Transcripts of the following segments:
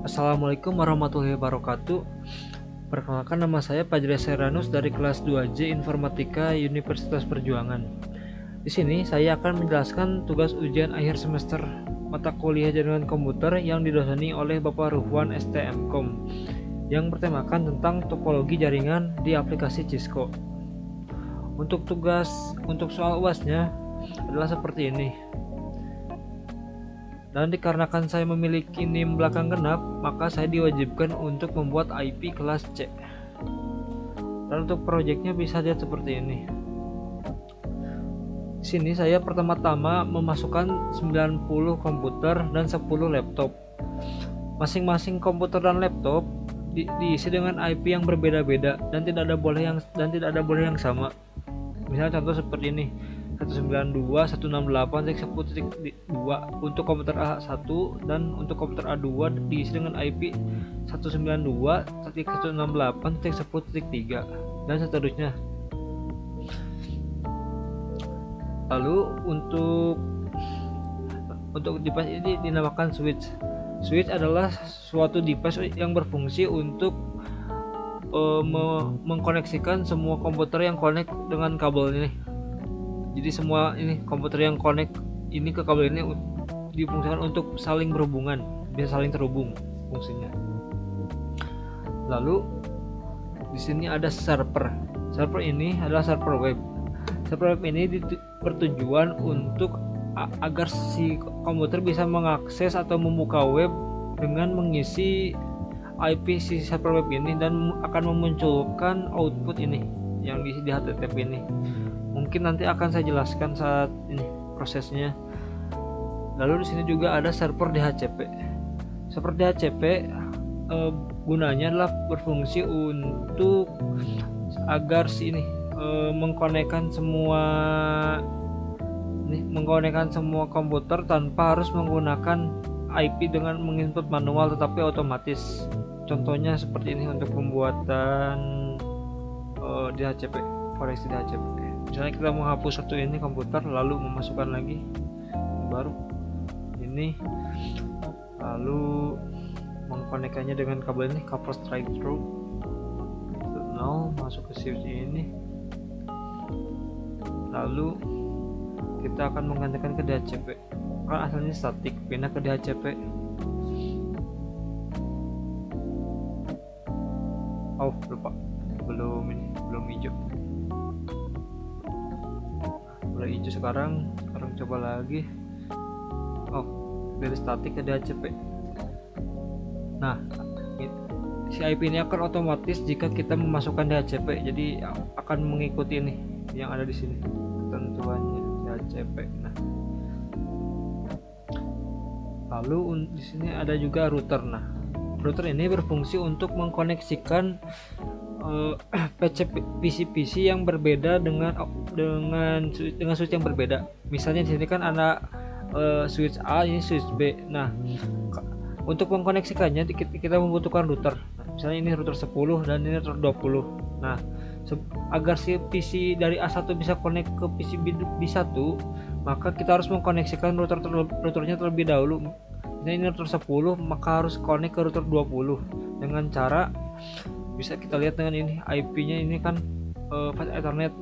Assalamualaikum warahmatullahi wabarakatuh. Perkenalkan, nama saya Fajri Seranus dari kelas 2J Informatika Universitas Perjuangan. Di sini saya akan menjelaskan tugas ujian akhir semester mata kuliah jaringan komputer yang didoseni oleh Bapak Ruhwan STMkom yang bertemakan tentang topologi jaringan di aplikasi Cisco. Untuk soal UASnya adalah seperti ini. Dan dikarenakan saya memiliki NIM belakang genap, maka saya diwajibkan untuk membuat IP kelas C. Dan untuk proyeknya bisa lihat seperti ini. Di sini saya pertama-tama memasukkan 90 komputer dan 10 laptop. Masing-masing komputer dan laptop diisi dengan IP yang berbeda-beda dan tidak ada boleh yang sama. Misalnya contoh seperti ini. 192.168.10.2 untuk komputer A1 dan untuk komputer A2 diisi dengan IP 192.168.10.3 dan seterusnya. Lalu untuk device ini dinamakan switch. Switch adalah suatu device yang berfungsi untuk mengkoneksikan semua komputer yang connect dengan kabel ini. Jadi semua ini komputer yang connect ini ke kabel ini difungsikan untuk saling berhubungan, bisa saling terhubung fungsinya. Lalu di sini ada server. Server ini adalah server web. Server web ini bertujuan untuk agar si komputer bisa mengakses atau membuka web dengan mengisi IP si server web ini dan akan memunculkan output ini yang diisi di HTTP ini. Mungkin nanti akan saya jelaskan saat ini prosesnya. Lalu di sini juga ada server DHCP. Server DHCP gunanya adalah berfungsi untuk agar mengkonekkan semua komputer tanpa harus menggunakan IP dengan menginput manual tetapi otomatis. Contohnya seperti ini untuk pembuatan DHCP, koneksi DHCP. Misalnya kita menghapus satu ini komputer lalu memasukkan lagi baru ini, lalu mengkonekkannya dengan kabel ini, couple straight through 0 masuk ke switch ini, lalu kita akan menggantikan ke DHCP. Kan asalnya statik, pindah ke DHCP. Oh lupa, belum hijau. Mulai hijau sekarang coba lagi. Oh, dari statik ke DHCP. Nah, si IP ini akan otomatis jika kita memasukkan DHCP, jadi akan mengikuti ini yang ada di sini ketentuannya DHCP. Nah, lalu di sini ada juga router. Nah, router ini berfungsi untuk mengkoneksikan PC yang berbeda dengan switch yang berbeda. Misalnya di sini kan ada switch A, ini switch B. Nah, untuk mengkoneksikannya kita membutuhkan router. Misalnya ini router 10 dan ini router 20. Nah, agar si PC dari A1 bisa connect ke PC B1, maka kita harus mengkoneksikan routernya terlebih dahulu. Misalnya ini router 10, maka harus connect ke router 20 dengan cara bisa kita lihat dengan ini IP-nya ini kan Fast Ethernet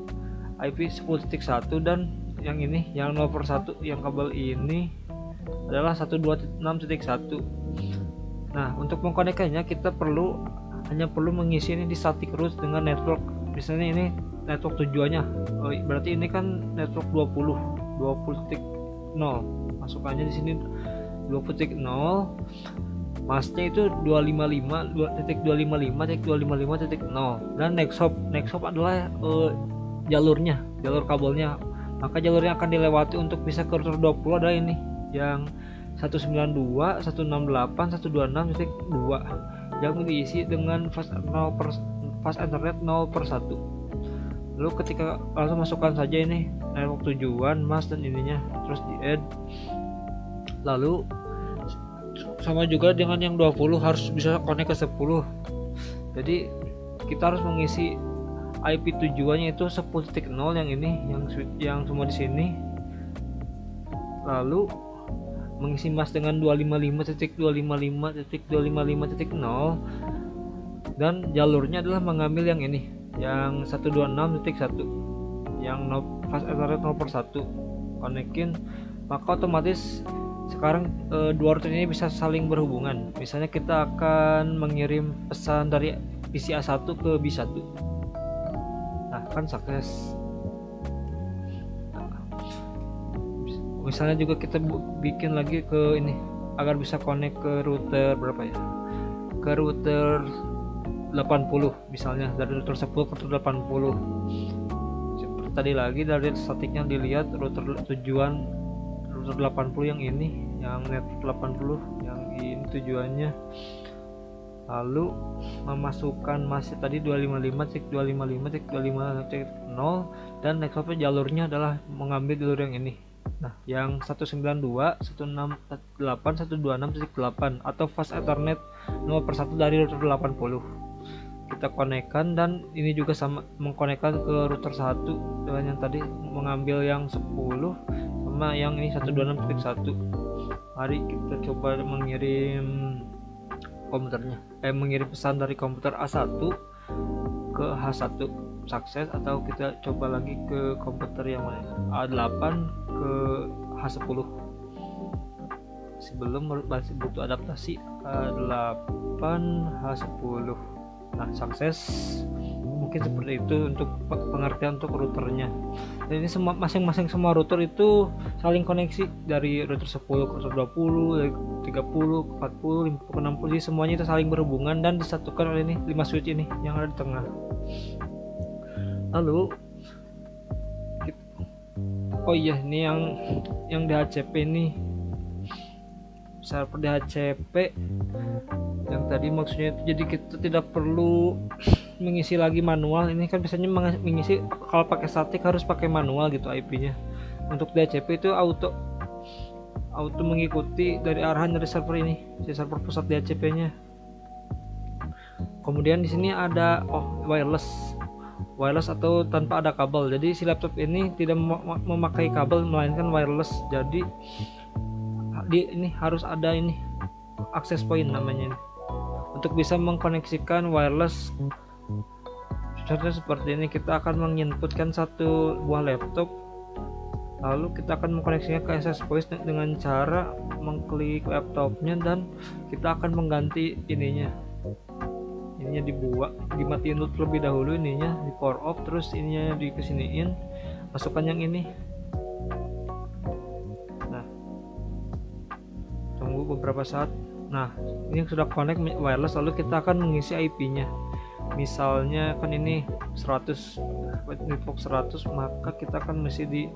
IP 10.1 dan yang ini yang 0/1 yang kabel ini adalah 126.1. Nah, untuk mengkonekkannya kita hanya perlu mengisi ini di static root dengan network. Misalnya ini network tujuannya berarti ini kan network 20.0. Masukannya di sini 20.0. Masnya itu 255.255.255.0 dan next hop adalah jalur kabelnya. Maka jalurnya akan dilewati untuk bisa ke router 20 adalah ini yang 192.168.126.2 yang diisi dengan fast Ethernet 0/1. Lalu ketika langsung masukkan saja ini network tujuan, mas dan ininya, terus di add. Lalu sama juga dengan yang 20 harus bisa connect ke 10. Jadi kita harus mengisi IP tujuannya itu 10.0 yang ini, yang semua di sini. Lalu mengisi mask dengan 255.255.255.0 dan jalurnya adalah mengambil yang ini, yang 126.1, yang fast ethernet 0/1 konekin, maka otomatis sekarang dua router ini bisa saling berhubungan. Misalnya kita akan mengirim pesan dari PC A1 ke B1, nah kan sukses. Misalnya juga kita bikin lagi ke ini agar bisa connect ke router berapa ya, ke router 80 misalnya, dari router 10 ke router 80. Seperti tadi lagi dari statiknya dilihat router tujuan router 80 yang ini, yang network 80 yang ini tujuannya, lalu memasukkan masih tadi 255.255.255.0 dan next jalurnya adalah mengambil jalur yang ini. Nah, yang 192.168.126.8 atau fast ethernet 0/1 dari router 80 kita konekkan, dan ini juga sama mengkonekkan ke router 1 dengan yang tadi mengambil yang 10 sama yang ini 126.1. Mari kita coba mengirim komputernya, mengirim pesan dari komputer A1 ke H1 sukses, atau kita coba lagi ke komputer yang mana, A8 ke H10. Sebelum masih butuh adaptasi, A8 H10. Nah, sukses. Mungkin seperti itu untuk pengertian untuk routernya. Dan ini masing-masing semua router itu saling koneksi dari router 10 ke router 20, dari 30 ke 40, 50 ke 60. Jadi semuanya itu saling berhubungan dan disatukan oleh ini 5 switch ini yang ada di tengah. Lalu oh iya, ini yang DHCP ini, server DHCP yang tadi maksudnya itu, jadi kita tidak perlu mengisi lagi manual. Ini kan biasanya mengisi kalau pakai statik harus pakai manual gitu IP-nya. Untuk DHCP itu auto mengikuti dari arahan dari server ini, si server pusat DHCP-nya. Kemudian di sini ada wireless atau tanpa ada kabel. Jadi si laptop ini tidak memakai kabel melainkan wireless. Jadi ini harus ada ini access point namanya ini, untuk bisa mengkoneksikan wireless. Contohnya seperti ini, kita akan menginputkan satu buah laptop, lalu kita akan mengkoneksinya ke access point dengan cara mengklik laptopnya, dan kita akan mengganti ininya dimatiin dulu terlebih dahulu, ininya di power off, terus ininya dikesiniin, masukkan yang ini. Nah, tunggu beberapa saat. Nah, ini sudah connect wireless, lalu kita akan mengisi IP-nya. Misalnya kan ini 100 network 100, maka kita akan mengisi di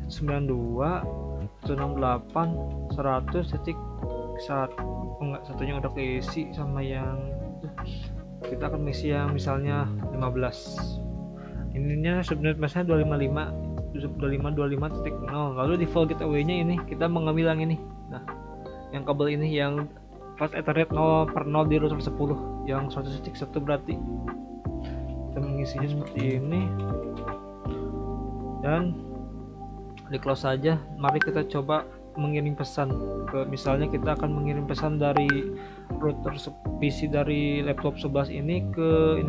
92.168.100.1. Enggak, satunya udah keisi sama yang kita akan mengisi yang misalnya 15. Ininya subnet masknya 255.25.0. lalu di default gateway-nya ini kita mengambil yang ini. Nah, yang kabel ini yang fast ethernet 0/0 di router 10 yang 100.1 berarti kita mengisinya seperti ini dan di close saja. Mari kita coba mengirim pesan ke, misalnya kita akan mengirim pesan dari router PC dari laptop 11 ini ke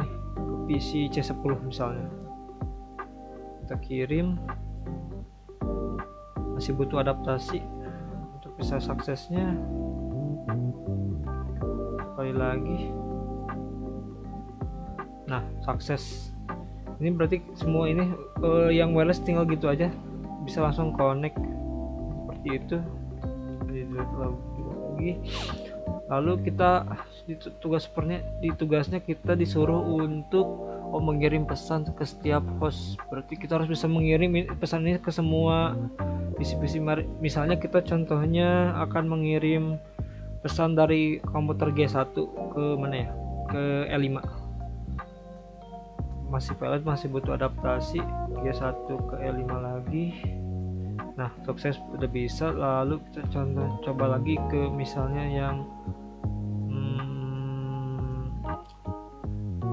PC C10 misalnya. Kita kirim, masih butuh adaptasi untuk bisa suksesnya. Sekali lagi, nah sukses. Ini berarti semua ini yang wireless tinggal gitu aja bisa langsung connect seperti itu. Lagi, lalu kita tugasnya kita disuruh untuk mengirim pesan ke setiap host. Berarti kita harus bisa mengirim pesan ini ke semua PC. Misalnya kita contohnya akan mengirim pesan dari komputer G1 ke mana ya, ke L5. Masih butuh adaptasi. G1 ke L5 lagi. Nah, sukses, udah bisa. Lalu kita coba lagi ke misalnya yang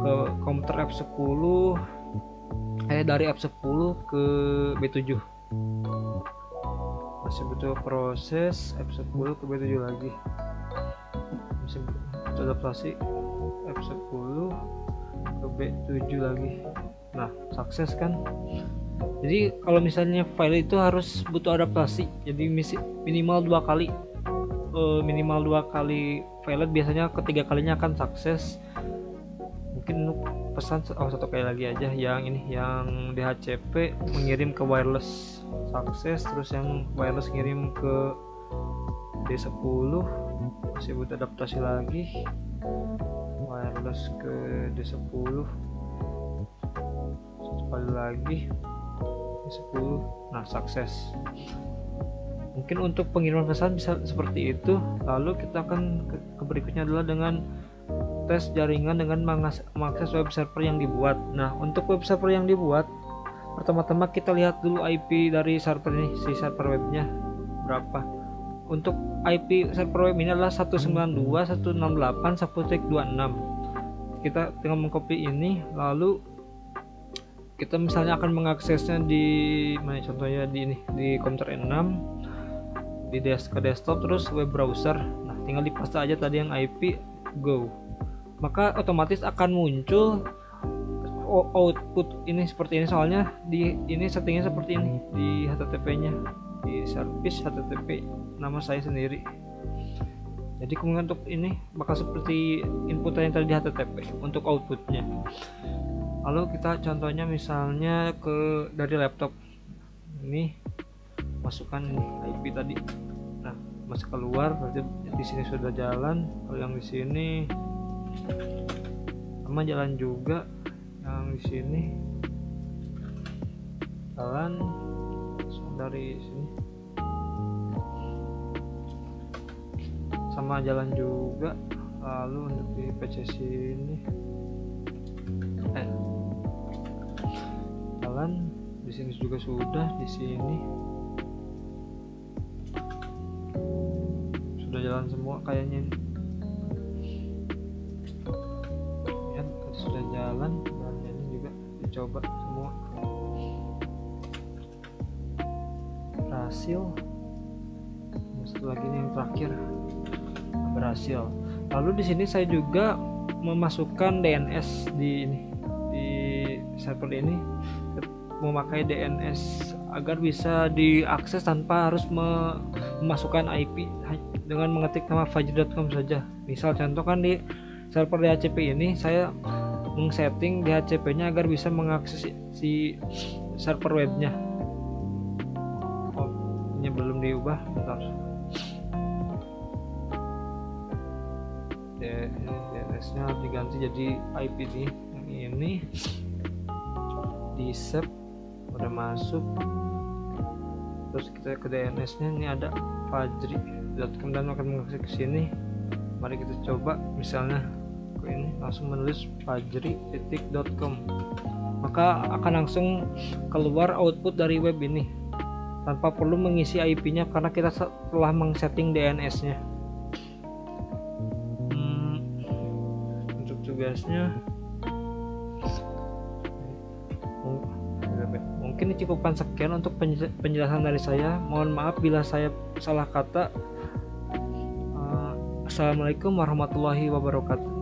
ke komputer F10, dari F10 ke B7. masih butuh proses F10 ke B7 lagi, masih butuh adaptasi F10 ke B7 lagi. Nah, sukses kan. Jadi kalau misalnya file itu harus butuh adaptasi, jadi minimal 2 kali file biasanya ketiga kalinya akan sukses. Mungkin pesan satu kali lagi aja, yang ini yang DHCP mengirim ke wireless sukses, terus yang wireless ngirim ke D10 masih butuh adaptasi lagi, wireless ke D10 satu kali lagi D10. Nah, sukses. Mungkin untuk pengiriman pesan bisa seperti itu. Lalu kita akan ke berikutnya adalah dengan tes jaringan dengan mengakses web server yang dibuat. Nah, untuk web server yang dibuat, pertama-tama kita lihat dulu IP dari server ini, si server webnya berapa. Untuk IP server web ini adalah 192.168.1.26. Kita tinggal mengcopy ini, lalu kita misalnya akan mengaksesnya di mana, contohnya di ini, di komputer N6 di desktop, terus web browser. Nah, tinggal dipaste aja tadi yang IP go, maka otomatis akan muncul output ini seperti ini. Soalnya di ini settingnya seperti ini di HTTP-nya, di service HTTP nama saya sendiri. Jadi kemungkinan untuk ini bakal seperti input yang tadi di HTTP untuk outputnya. Lalu kita contohnya misalnya dari laptop ini, masukkan ini IP tadi. Nah, masuk keluar, berarti di sini sudah jalan. Kalau yang di sini sama jalan juga, yang di sini jalan langsung dari sini sama jalan juga. Lalu untuk di PC sini jalan, di sini juga sudah, di sini sudah jalan semua kayaknya. Ya, sudah jalan, dan ini juga dicoba semua berhasil. Satu lagi nih yang terakhir berhasil. Lalu di sini saya juga memasukkan DNS di server ini, memakai DNS agar bisa diakses tanpa harus memasukkan IP dengan mengetik nama fajri.com saja. Misal contoh kan di server DHCP ini saya mengsetting DHCP-nya agar bisa mengakses si server webnya. Oh, ini belum diubah, bentar. DNS-nya harus diganti jadi IP yang ini. Di save udah masuk, terus kita ke DNS-nya, ini ada fajri.com dan akan mengakses ke sini. Mari kita coba, misalnya ini langsung menulis fajri.com, maka akan langsung keluar output dari web ini tanpa perlu mengisi IP-nya karena kita telah mengsetting DNS-nya. Untuk tugasnya mungkin dicukupkan sekian untuk penjelasan dari saya. Mohon maaf bila saya salah kata. Assalamualaikum warahmatullahi wabarakatuh.